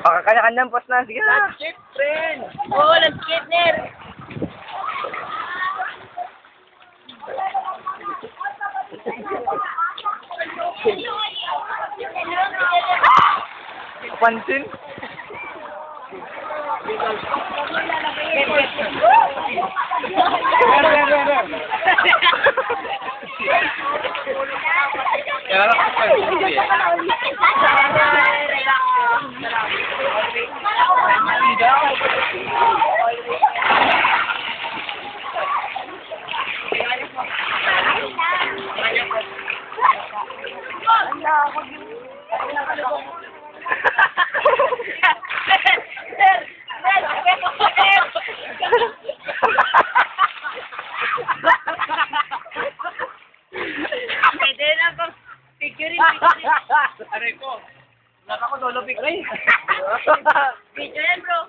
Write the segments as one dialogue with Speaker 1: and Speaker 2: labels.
Speaker 1: Baka kanya-kanyang post na. Sige na.
Speaker 2: Shit, friend!
Speaker 3: Oo, nag-skate, Ner.
Speaker 1: Pansin?
Speaker 3: Pwede na pang picturein.
Speaker 2: Aray ko. Wala ko solo pic rin.
Speaker 3: Video yan, bro.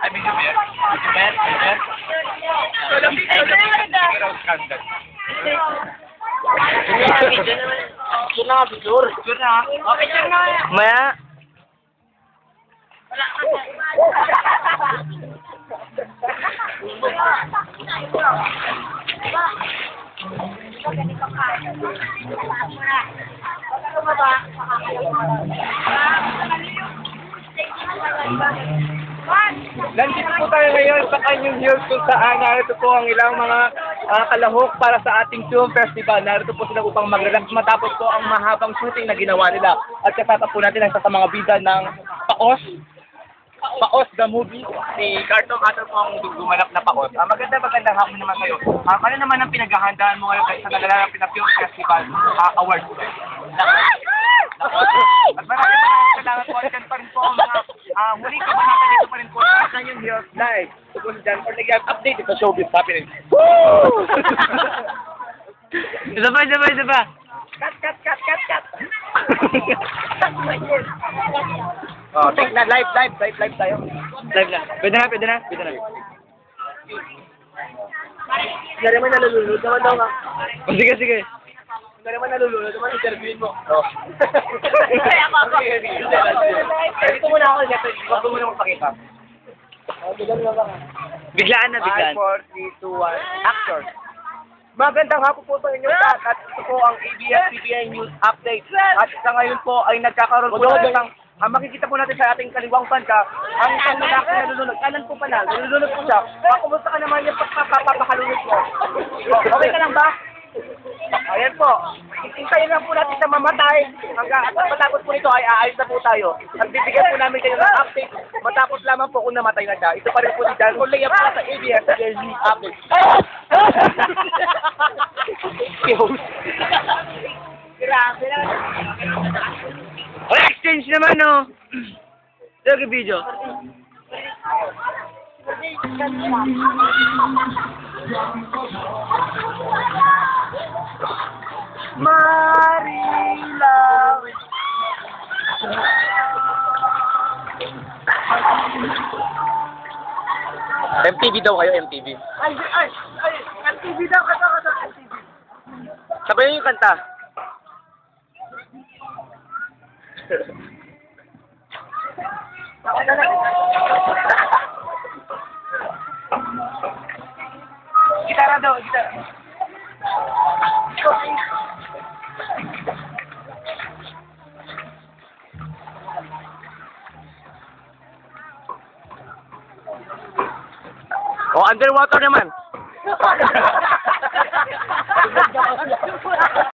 Speaker 2: Ay, video ba yan? Video ba yan? Video yan? Solo pic, solo pic. Pero scandal.
Speaker 3: Video naman.
Speaker 2: Picture na nga, picture. Picture na. O, picture na.
Speaker 1: Maya.
Speaker 3: Wala ka
Speaker 1: Nandito po tayo ngayon sa Canyon Hills kung saan narito po ang ilang mga kalahok para sa ating film festival. Narito po sila upang mag-relax matapos po ang mahabang shooting na ginawa nila. At kasama po natin ang isa sa mga bida ng Paos the movie, si Cartong Ator po ang gumanap na Paos. Magandang hapon naman kayo. Ano naman ang pinaghahandaan mo ngayon sa nagalarang Pinag-Film Festival Award? At maraming salamat po. Dyan pa rin po ang mga muling kabanata dito pa rin po sa Canyon Hills Live. Tungkol dyan for the update sa showbiz happening. Woo! Isa pa. Cut. Oh, take na, live tayo. Live na. Pwede na. Hindi naman nalulunod naman daw nga. Oh, sige. Hindi naman nalulunod naman, interviewin mo. Oh. Dito muna ako, huwag mo muna magpakita. Biglaan. 5, 4, 3, 2, 1, action. Magandang hapon po sa inyo lahat at ito po ang ABS-CBN News Update. At sa ngayon po ay nagkakaroon po ng makikita po natin sa ating kaliwang banda ang isang lalaki na nalulunod. Kanan po pala, nalulunod po siya. Kumusta ka naman yung pagpapakalunod mo? Okay ka lang ba? Ayan po. Hintayin lang po natin sa mamatay. Hanggang matapos po nito ay aayos na po tayo. Nagbibigyan po namin kayo ng update. Matapos lamang po kung namatay na siya. Ito pa rin po si Dan. Kung layap na sa ABS-CBN News Update. Grabe na. Exchange naman, no? Sige, video. Marilaw. MTV daw kayo, MTV. Ay, MTV daw, kata, MTV. Sabayan yung kanta. Gitara daw, gitara. Oh, underwater naman.